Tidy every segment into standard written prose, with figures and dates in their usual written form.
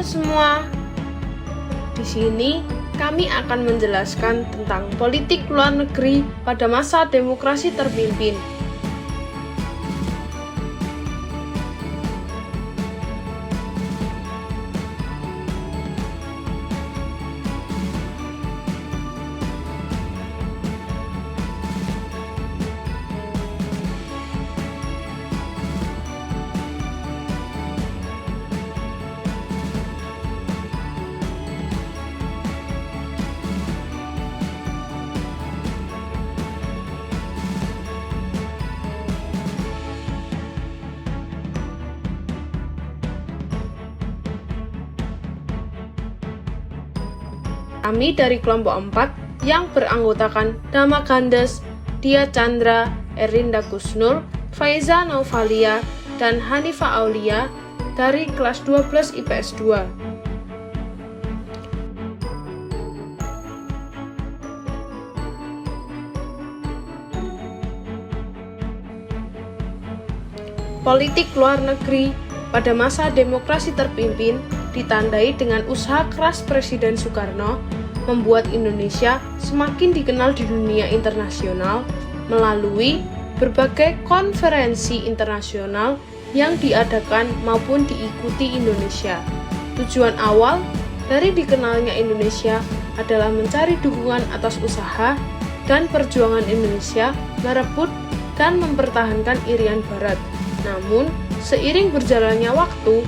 semua. Di sini kami akan menjelaskan tentang politik luar negeri pada masa demokrasi terpimpin. Kami dari kelompok 4 yang beranggotakan Dama Gandes, Dia Chandra, Erinda Gusnur, Faiza Naufalia, dan Hanifa Aulia dari kelas 12 IPS 2. Politik luar negeri pada masa demokrasi terpimpin ditandai dengan usaha keras Presiden Soekarno membuat Indonesia semakin dikenal di dunia internasional melalui berbagai konferensi internasional yang diadakan maupun diikuti Indonesia. Tujuan awal dari dikenalnya Indonesia adalah mencari dukungan atas usaha dan perjuangan Indonesia merebut dan mempertahankan Irian Barat. Namun, seiring berjalannya waktu,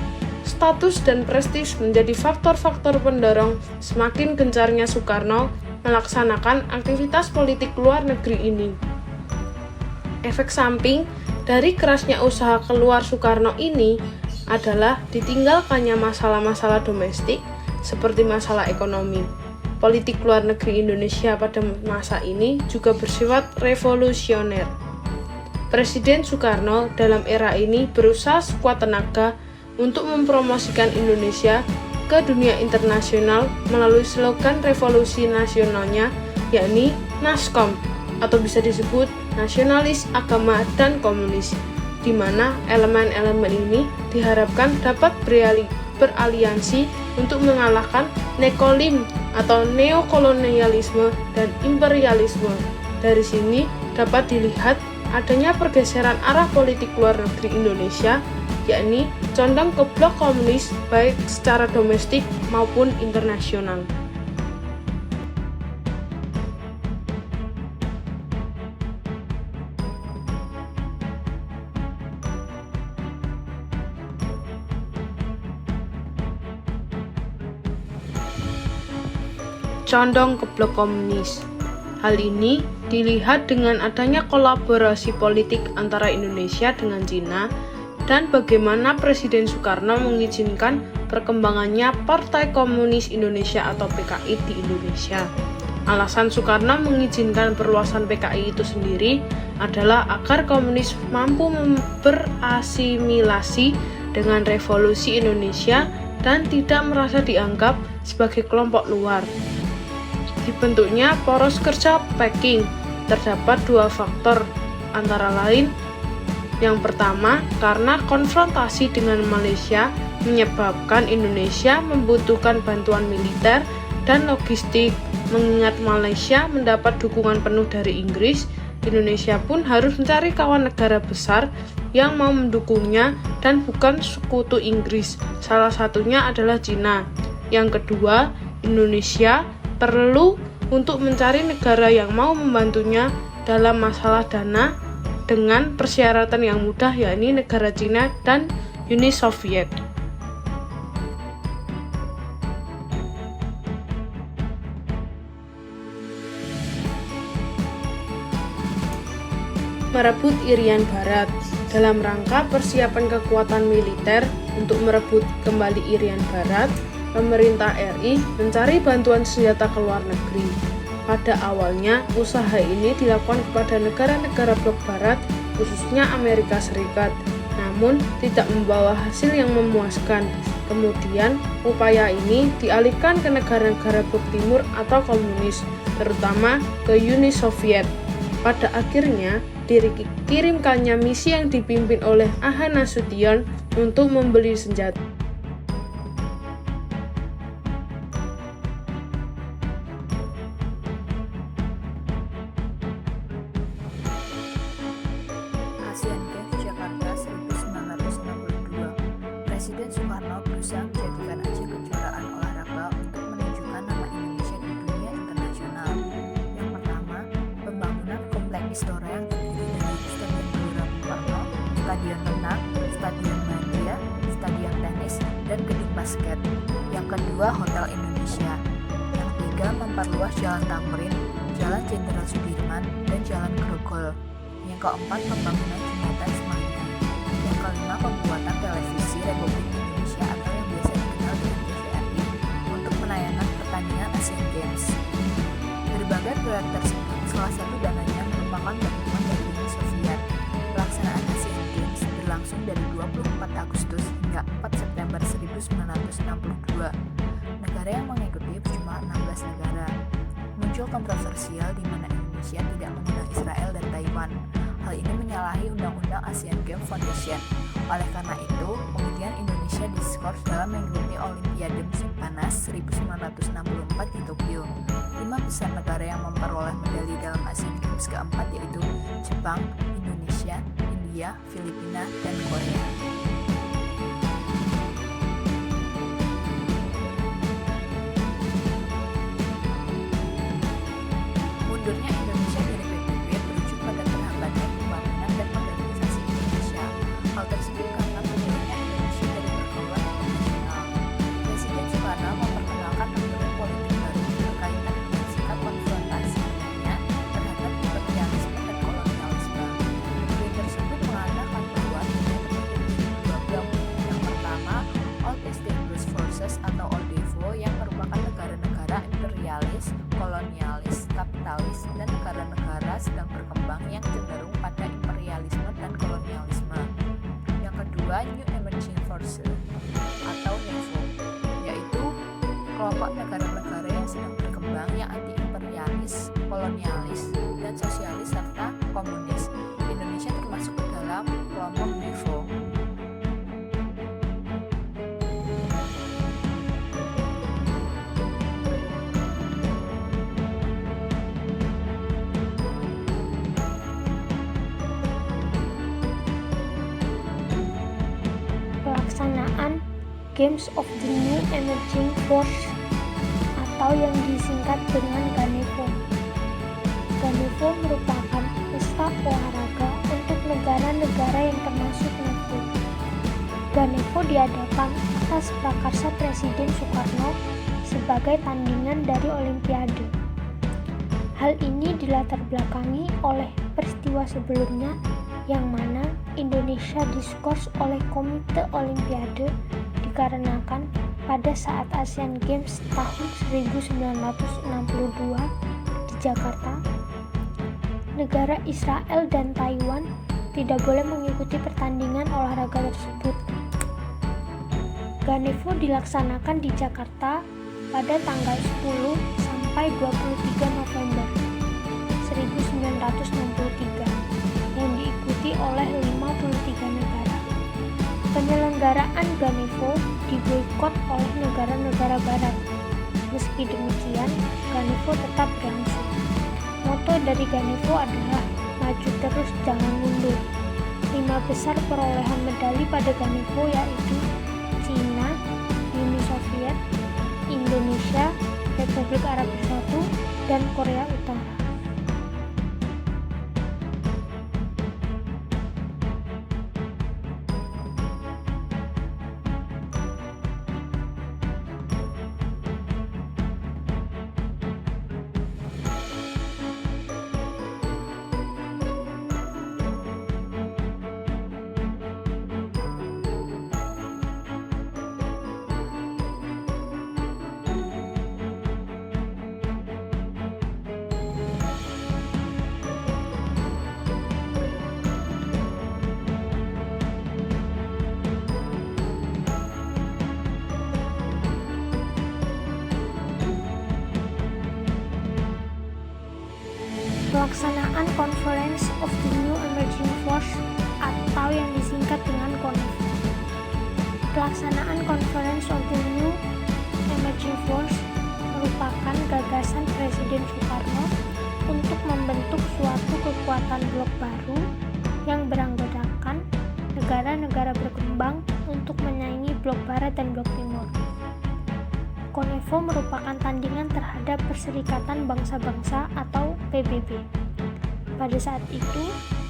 status dan prestis menjadi faktor-faktor pendorong semakin gencarnya Soekarno melaksanakan aktivitas politik luar negeri ini. Efek samping dari kerasnya usaha keluar Soekarno ini adalah ditinggalkannya masalah-masalah domestik seperti masalah ekonomi. Politik luar negeri Indonesia pada masa ini juga bersifat revolusioner. Presiden Soekarno dalam era ini berusaha sekuat tenaga untuk mempromosikan Indonesia ke dunia internasional melalui slogan revolusi nasionalnya, yakni NASCOM, atau bisa disebut nasionalis, agama, dan komunis, di mana elemen-elemen ini diharapkan dapat beraliansi untuk mengalahkan nekolim atau neokolonialisme dan imperialisme. Dari sini dapat dilihat adanya pergeseran arah politik luar negeri Indonesia, yakni condong ke blok komunis baik secara domestik maupun internasional. Condong ke blok komunis. Hal ini dilihat dengan adanya kolaborasi politik antara Indonesia dengan Cina dan bagaimana Presiden Soekarno mengizinkan perkembangannya Partai Komunis Indonesia atau PKI di Indonesia. Alasan Soekarno mengizinkan perluasan PKI itu sendiri adalah agar komunis mampu berasimilasi dengan revolusi Indonesia dan tidak merasa dianggap sebagai kelompok luar. Dibentuknya poros kerja Peking terdapat dua faktor, antara lain yang pertama, karena konfrontasi dengan Malaysia menyebabkan Indonesia membutuhkan bantuan militer dan logistik. Mengingat Malaysia mendapat dukungan penuh dari Inggris, Indonesia pun harus mencari kawan negara besar yang mau mendukungnya dan bukan sekutu Inggris. Salah satunya adalah Cina. Yang kedua, Indonesia perlu untuk mencari negara yang mau membantunya dalam masalah dana dengan persyaratan yang mudah, yakni negara Cina dan Uni Soviet. Merebut Irian Barat. Dalam rangka persiapan kekuatan militer untuk merebut kembali Irian Barat, pemerintah RI mencari bantuan senjata ke luar negeri. Pada awalnya, usaha ini dilakukan kepada negara-negara blok barat, khususnya Amerika Serikat, namun tidak membawa hasil yang memuaskan. Kemudian, upaya ini dialihkan ke negara-negara blok timur atau komunis, terutama ke Uni Soviet. Pada akhirnya, dikirimkannya misi yang dipimpin oleh Aha Nasution untuk membeli senjata. ketiga, memperluas Jalan Tamrin, Jalan Jenderal Sudirman, dan Jalan Grogol. Yang keempat, pembangunan jembatan Semanggi. Yang kelima, pembuatan televisi Republik Indonesia atau yang biasa dikenal dengan TVRI untuk menayangkan pertandingan Asian Games. Berbagai proyek tersebut, salah satu dananya merupakan bantuan dari Uni Soviet. Pelaksanaan Asian Games berlangsung dari 24 Agustus hingga 4 September 1962. Negara yang mengikuti berjumlah 16 negara. Muncul kontroversial di mana Indonesia tidak mengundang Israel dan Taiwan. Hal ini menyalahi Undang-Undang Asian Games Foundation. Oleh karena itu, kemudian Indonesia diskors dalam mengikuti Olimpiade Musim Panas 1964 di Tokyo. 5 besar negara yang memperoleh medali dalam Asian Games keempat yaitu Jepang, Indonesia, India, Filipina, dan Korea. Mundurnya Indonesia dari PBB berujung pada terhambatnya pembangunan dan modernisasi Indonesia. Hal tersebut karena mundurnya Indonesia dari pergaulan internasional. Presiden Soekarno memperkenalkan aturan politik baru berkaitan dengan sikap konfrontasi dunia terhadap imperialisme dan kolonialisme. Aturan tersebut mengatakan bahwa dunia terdiri dari dua blok. Yang pertama, Old Established Forces atau ODEFO yang merupakan negara-negara imperialis, kolonialis, kapitalis, dan negara-negara sedang berkembang yang cenderung pada imperialisme dan kolonialisme. Yang kedua, New Emerging Forces atau NEFO, yaitu kelompok negara-negara yang sedang berkembang yang anti-imperialis, kolonialis, dan sosialis serta komunis. Indonesia termasuk ke dalam kelompok NEFO. Pelaksanaan Games of the New Emerging Force atau yang disingkat dengan GANEFO. GANEFO merupakan pesta olahraga untuk negara-negara yang termasuk NEFO. GANEFO diadakan atas prakarsa Presiden Soekarno sebagai tandingan dari Olimpiade. Hal ini dilatar belakangi oleh peristiwa sebelumnya yang mana Indonesia diskors oleh Komite Olimpiade dikarenakan pada saat Asian Games tahun 1962 di Jakarta, negara Israel dan Taiwan tidak boleh mengikuti pertandingan olahraga tersebut. GANEFO dilaksanakan di Jakarta pada tanggal 10 sampai 23 November 1963 yang diikuti oleh 53 negara. Penyelenggaraan GANEFO diboikot oleh negara-negara barat. Meski demikian, GANEFO tetap berlangsung. Moto dari GANEFO adalah maju terus jangan mundur. 5 besar perolehan medali pada GANEFO yaitu Cina, Uni Soviet, Indonesia, Republik Arab Bersatu, dan Korea Utara. Pelaksanaan Conference of the New Emerging Force atau yang disingkat dengan CONEFO. Pelaksanaan Conference of the New Emerging Force merupakan gagasan Presiden Soekarno untuk membentuk suatu kekuatan blok baru yang beranggotakan negara-negara berkembang untuk menyaingi blok barat dan blok timur. CONEFO merupakan tandingan terhadap Perserikatan Bangsa-Bangsa atau PBB. Pada saat itu,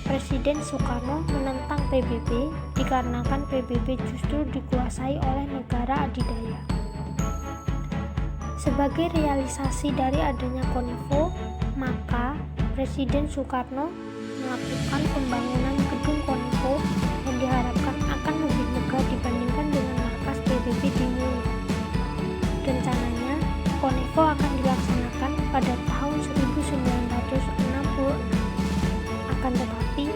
Presiden Soekarno menentang PBB dikarenakan PBB justru dikuasai oleh negara adidaya. Sebagai realisasi dari adanya Konifo, maka Presiden Soekarno melakukan pembangunan gedung Konifo yang diharapkan akan lebih megah dibandingkan dengan markas PBB di New York. Rencananya, Konifo akan dilaksanakan pada tahun 1966. Akan tetapi,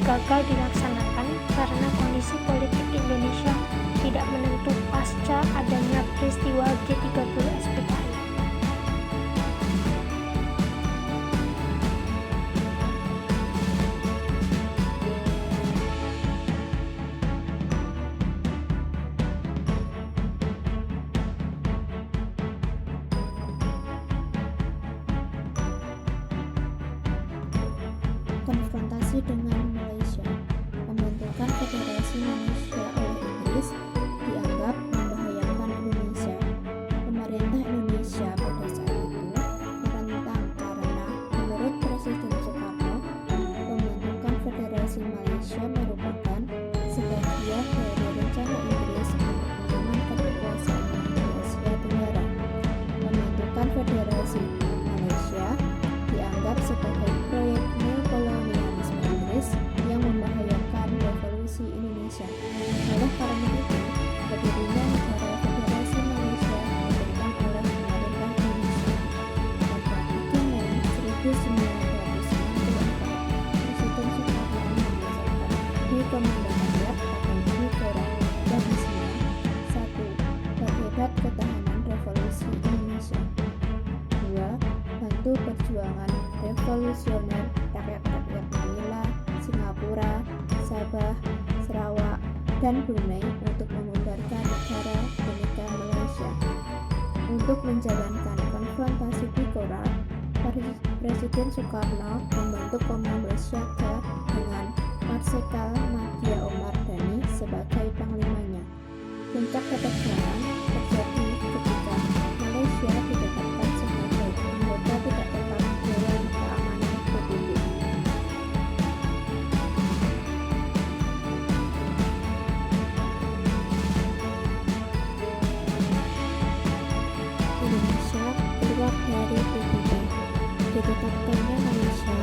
gagal dilaksanakan karena kondisi politik Indonesia tidak menentu pasca adanya peristiwa G30 SPKI. Konfrontasi dengan Malaysia. Pembentukan Federasi Malaysia oleh Inggris dianggap membahayakan Indonesia. Pemerintah Indonesia pada saat itu menentang karena menurut Presiden Soekarno, pembentukan Federasi Malaysia merupakan sebagian dari rencana Inggris untuk mengamankan kekuasaan Asia Tenggara. Pembentukan Federasi Malaysia dianggap sebagai proyek neokolonialisme Inggris yang membahayakan revolusi Indonesia. Oleh karena itu, berdirinya negara Federasi Malaysia ditentang oleh pemerintah Indonesia. Pada 3 Mei 1964, Presiden Soekarno mengesahkan di Komandan atau di Koran dan isinya: 1. Berhebat ketahanan revolusi Indonesia. 2. Bantu perjuangan revolusioner rakyat-rakyat Manila, Singapura, Sabah, Sarawak, dan Brunei untuk membubarkan negara Bhinneka Malaysia. Untuk menjalankan konfrontasi di Korea, Presiden Soekarno membentuk Komando Siaga dengan Marsikal Madya Omar Dhani sebagai panglimanya. Puncak ketegangan terjadi ketika Malaysia ditetapkan sebagai anggota tidak tetap Dewan Keamanan PBB. Indonesia keluar dari PBB. Ditetapkannya Malaysia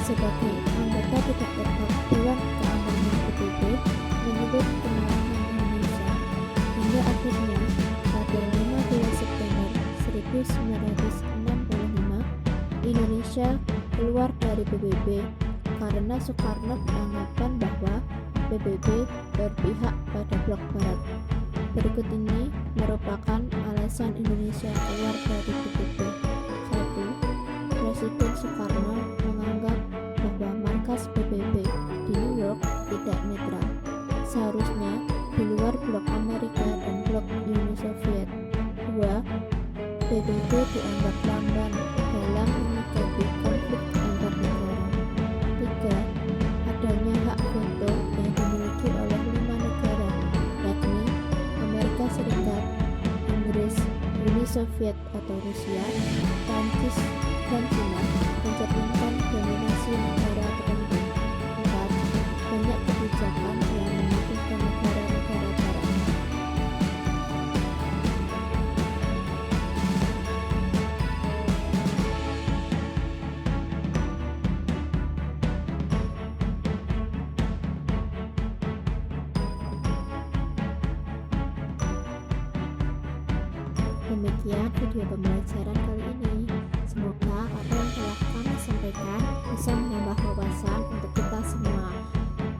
sebagai anggota tidak tetap Dewan Keamanan PBB menyebut kemarahan Indonesia, hingga akhirnya pada 15 September 1965 Indonesia keluar dari PBB karena Soekarno beranggapan bahwa PBB berpihak pada blok barat. Berikut ini merupakan alasan Indonesia keluar dari PBB. 1. Presiden Soekarno menganggap bahwa markas PBB di New York tidak netral, seharusnya di luar blok Amerika dan blok Uni Soviet. 2. PBB dianggap lamban dalam menyikapi konflik antar negara. 3. Adanya hak veto yang dimiliki oleh 5 negara, yakni Amerika Serikat, Inggris, Uni Soviet atau Rusia, Prancis, dan Cina, mencerminkan dominasi negara tertentu. 4. Banyak kebijakan yang menguntungkan negara-negara barat. Demikian video pembelajaran kali ini. Semoga apa yang telah kami sampaikan bisa menambah wawasan untuk kita semua.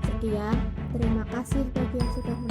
Sekian, terima kasih bagi yang sudah menonton.